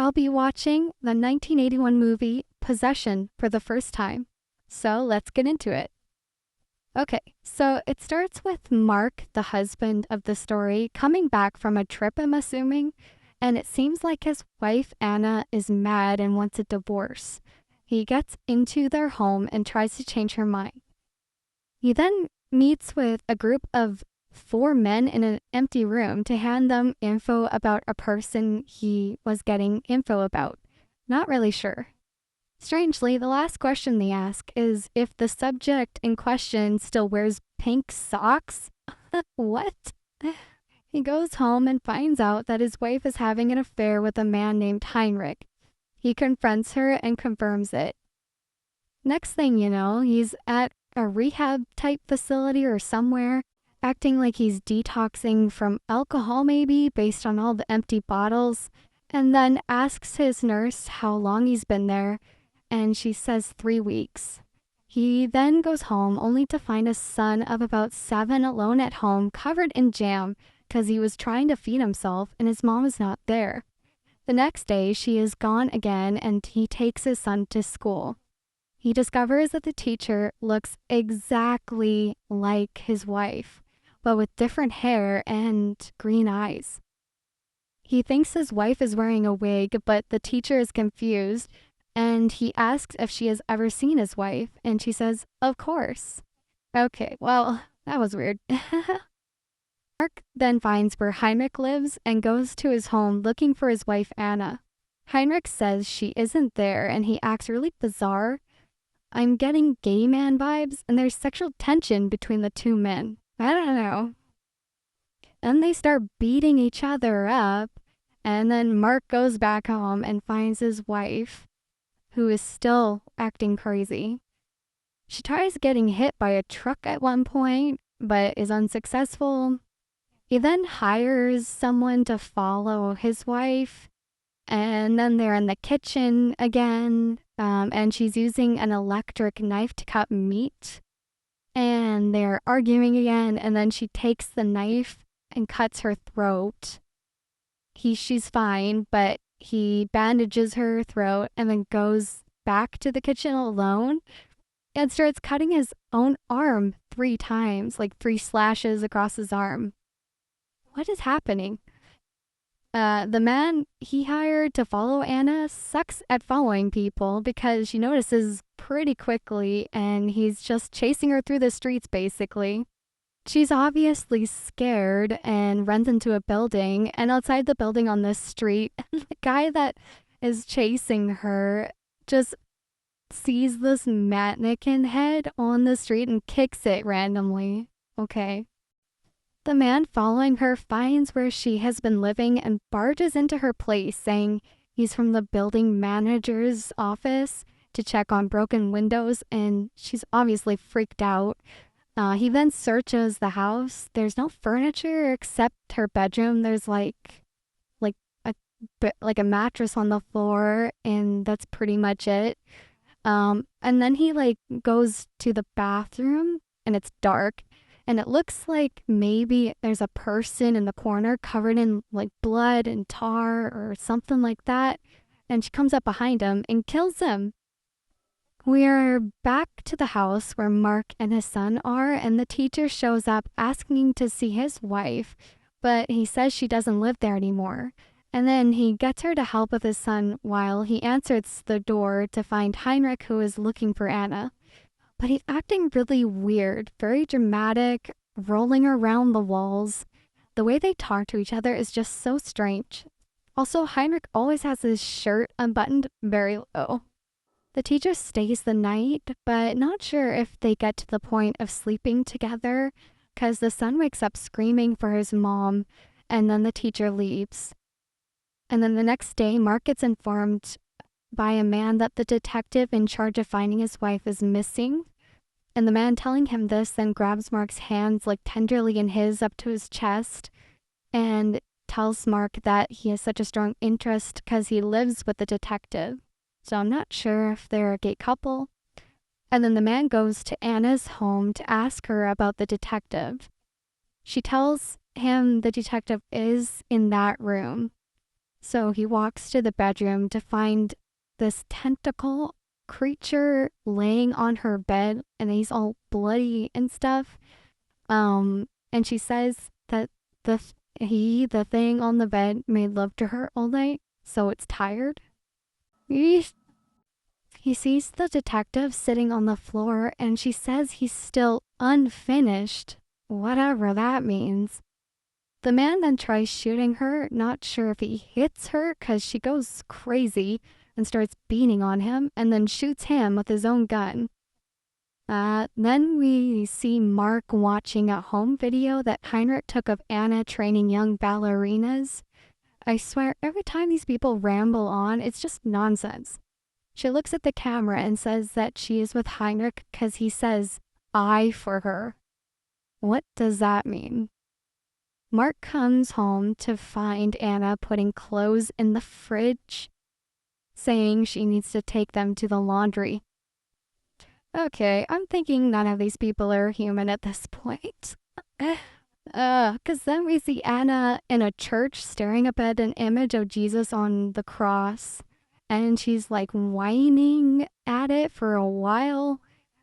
I'll be watching the 1981 movie Possession for the first time. So let's get into it. Okay, so it starts with Mark, the husband of the story, coming back from a trip, I'm assuming, and it seems like his wife Anna is mad and wants a divorce. He gets into their home and tries to change her mind. He then meets with a group of four men in an empty room to hand them info about a person he was getting info about. Not really sure. Strangely, the last question they ask is if the subject in question still wears pink socks. What? He goes home and finds out that his wife is having an affair with a man named Heinrich. He confronts her and confirms it. Next thing you know, he's at a rehab type facility or somewhere, acting like he's detoxing from alcohol maybe based on all the empty bottles, and then asks his nurse how long he's been there, and she says 3 weeks. He then goes home only to find his son of about 7 alone at home covered in jam because he was trying to feed himself and his mom is not there. The next day, she is gone again and he takes his son to school. He discovers that the teacher looks exactly like his wife, but with different hair and green eyes. He thinks his wife is wearing a wig, but the teacher is confused, and he asks if she has ever seen his wife, and she says, of course. Okay, well, that was weird. Mark then finds where Heinrich lives and goes to his home looking for his wife Anna. Heinrich says she isn't there, and he acts really bizarre. I'm getting gay man vibes, and there's sexual tension between the two men. I don't know. And they start beating each other up, and then Mark goes back home and finds his wife, who is still acting crazy. She tries getting hit by a truck at one point, but is unsuccessful. He then hires someone to follow his wife, and then they're in the kitchen again, and she's using an electric knife to cut meat. And they're arguing again, and then she takes the knife and cuts her throat. She's fine, but he bandages her throat and then goes back to the kitchen alone and starts cutting his own arm 3 times, like 3 slashes across his arm. What is happening? The man he hired to follow Anna sucks at following people because she notices pretty quickly and he's just chasing her through the streets basically. She's obviously scared and runs into a building, and outside the building on the street, the guy that is chasing her just sees this mannequin head on the street and kicks it randomly. Okay. The man following her finds where she has been living and barges into her place, saying he's from the building manager's office to check on broken windows, and she's obviously freaked out. He then searches the house. There's no furniture except her bedroom. There's like a mattress on the floor, and that's pretty much it. And then he goes to the bathroom, and it's dark. And it looks like maybe there's a person in the corner covered in blood and tar or something like that. And she comes up behind him and kills him. We're back to the house where Mark and his son are, and the teacher shows up asking to see his wife, but he says she doesn't live there anymore. And then he gets her to help with his son while he answers the door to find Heinrich, who is looking for Anna. But he's acting really weird, very dramatic, rolling around the walls. The way they talk to each other is just so strange. Also, Heinrich always has his shirt unbuttoned very low. The teacher stays the night, but not sure if they get to the point of sleeping together, because the son wakes up screaming for his mom, and then the teacher leaves. And then the next day, Mark gets informed by a man that the detective in charge of finding his wife is missing. And the man telling him this then grabs Mark's hands tenderly in his up to his chest and tells Mark that he has such a strong interest because he lives with the detective. So I'm not sure if they're a gay couple. And then the man goes to Anna's home to ask her about the detective. She tells him the detective is in that room. So he walks to the bedroom to find this tentacle creature laying on her bed, and he's all bloody and stuff. And she says that the thing on the bed made love to her all night, so it's tired. He, he sees the detective sitting on the floor, and she says he's still unfinished, whatever that means. The man then tries shooting her, not sure if he hits her because she goes crazy and starts beating on him, and then shoots him with his own gun. Then we see Mark watching a home video that Heinrich took of Anna training young ballerinas. I swear, every time these people ramble on, it's just nonsense. She looks at the camera and says that she is with Heinrich because he says, "I" for her. What does that mean? Mark comes home to find Anna putting clothes in the fridge, saying she needs to take them to the laundry. Okay, I'm thinking none of these people are human at this point. Because then we see Anna in a church staring up at an image of Jesus on the cross, and she's like whining at it for a while,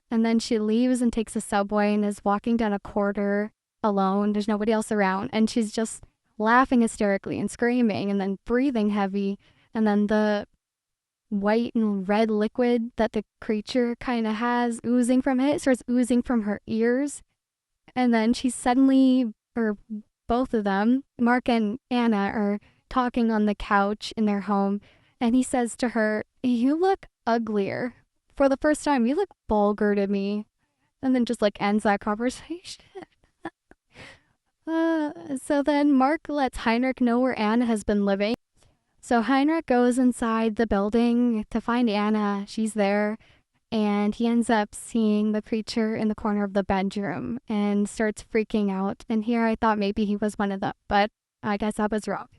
and then she leaves and takes a subway and is walking down a corridor alone. There's nobody else around, and she's just laughing hysterically and screaming and then breathing heavy, and then the white and red liquid that the creature kind of has oozing from it starts oozing from her ears. And then she suddenly, or both of them, Mark and Anna, are talking on the couch in their home, and he says to her, "You look uglier. For the first time, you look vulgar to me." And then just like ends that conversation. So then Mark lets Heinrich know where Anna has been living. So Heinrich goes inside the building to find Anna. She's there, and he ends up seeing the creature in the corner of the bedroom and starts freaking out. And here I thought maybe he was one of them, but I guess I was wrong.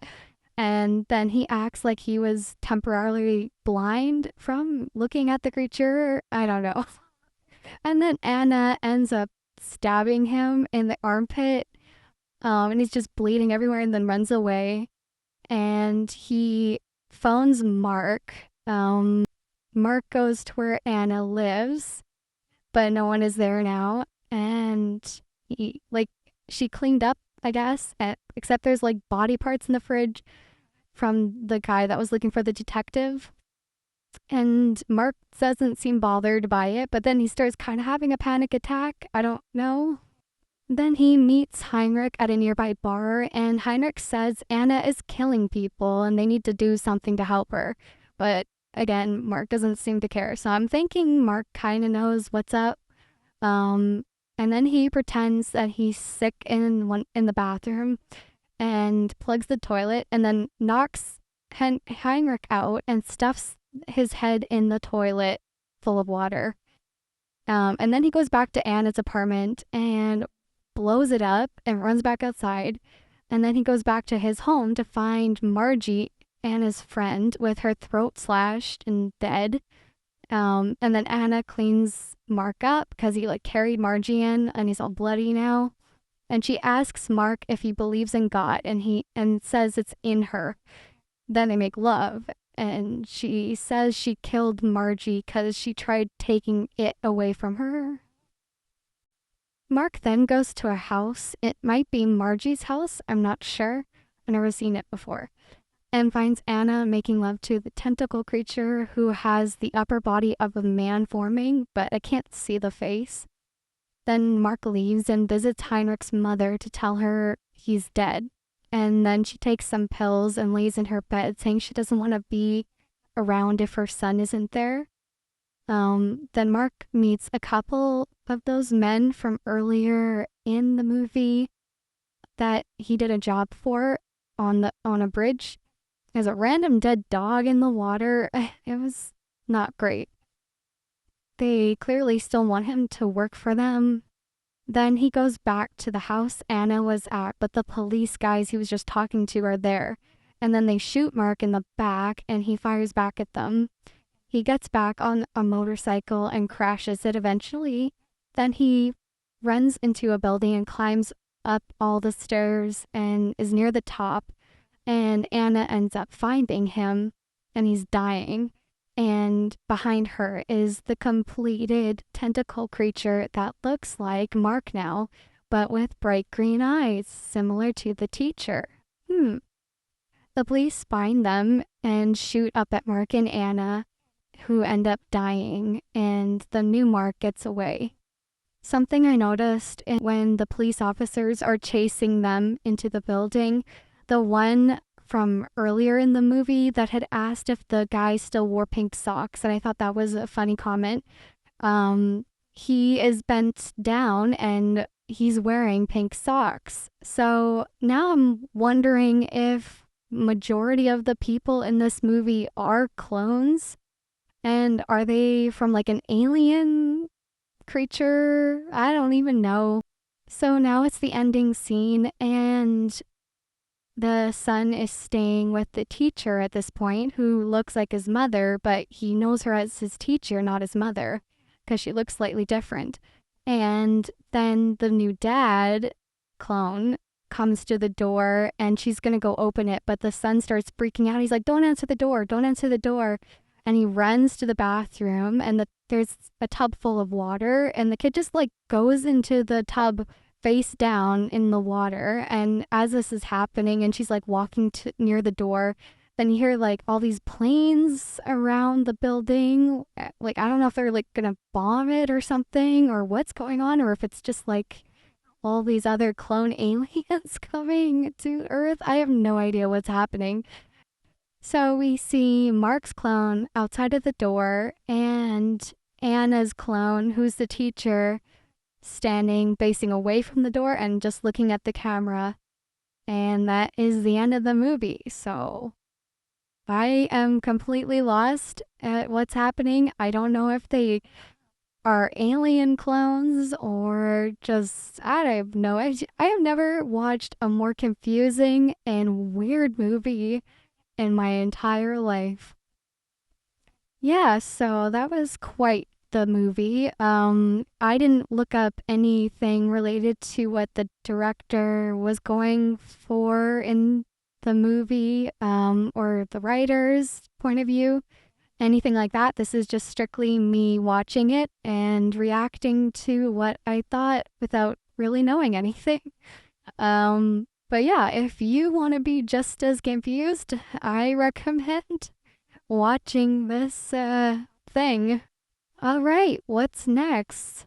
And then he acts like he was temporarily blind from looking at the creature. I don't know. And then Anna ends up stabbing him in the armpit, and he's just bleeding everywhere and then runs away. And he phones Mark. Mark goes to where Anna lives, but no one is there now. And she cleaned up, I guess, except there's like body parts in the fridge from the guy that was looking for the detective. And Mark doesn't seem bothered by it, but then he starts kind of having a panic attack. I don't know. Then he meets Heinrich at a nearby bar, and Heinrich says Anna is killing people and they need to do something to help her. But again, Mark doesn't seem to care. So I'm thinking Mark kind of knows what's up. And then he pretends that he's sick in the bathroom and plugs the toilet and then knocks Heinrich out and stuffs his head in the toilet full of water. And then he goes back to Anna's apartment and blows it up and runs back outside. And then he goes back to his home to find Margie, Anna's friend, with her throat slashed and dead. And then Anna cleans Mark up because he carried Margie in and he's all bloody now. And she asks Mark if he believes in God, and says it's in her. Then they make love, and she says she killed Margie because she tried taking it away from her. Mark then goes to a house. It might be Margie's house. I'm not sure. I've never seen it before. And finds Anna making love to the tentacle creature who has the upper body of a man forming, but I can't see the face. Then Mark leaves and visits Heinrich's mother to tell her he's dead. And then she takes some pills and lays in her bed saying she doesn't want to be around if her son isn't there. Then Mark meets a couple of those men from earlier in the movie that he did a job for on a bridge. There's a random dead dog in the water. It was not great. They clearly still want him to work for them. Then he goes back to the house Anna was at, but the police guys he was just talking to are there. And then they shoot Mark in the back, and he fires back at them. He gets back on a motorcycle and crashes it eventually. Then he runs into a building and climbs up all the stairs and is near the top. and Anna ends up finding him, and he's dying. And behind her is the completed tentacle creature that looks like Mark now, but with bright green eyes, similar to the teacher. The police find them and shoot up at Mark and Anna, who end up dying, and the new Mark gets away. Something I noticed when the police officers are chasing them into the building, the one from earlier in the movie that had asked if the guy still wore pink socks, and I thought that was a funny comment. He is bent down and he's wearing pink socks. So now I'm wondering if majority of the people in this movie are clones, and are they from like an alien creature? I don't even know. So now it's the ending scene, and the son is staying with the teacher at this point, who looks like his mother, but he knows her as his teacher, not his mother, because she looks slightly different. And then the new dad clone comes to the door, and she's gonna go open it, but the son starts freaking out. He's like, "Don't answer the door, don't answer the door." And he runs to the bathroom, and there's a tub full of water, and the kid just like goes into the tub face down in the water. And as this is happening and she's like walking near the door, then you hear like all these planes around the building. Like, I don't know if they're like gonna bomb it or something, or what's going on, or if it's just like all these other clone aliens coming to Earth. I have no idea what's happening. So we see Mark's clone outside of the door, and Anna's clone, who's the teacher, standing facing away from the door and just looking at the camera. And that is the end of the movie. So I am completely lost at what's happening. I don't know if they are alien clones or just, I have no idea. I have never watched a more confusing and weird movie in my entire life. Yeah, so that was quite the movie. I didn't look up anything related to what the director was going for in the movie, or the writer's point of view, anything like that. This is just strictly me watching it and reacting to what I thought without really knowing anything. But yeah, if you want to be just as confused, I recommend watching this thing. All right, what's next?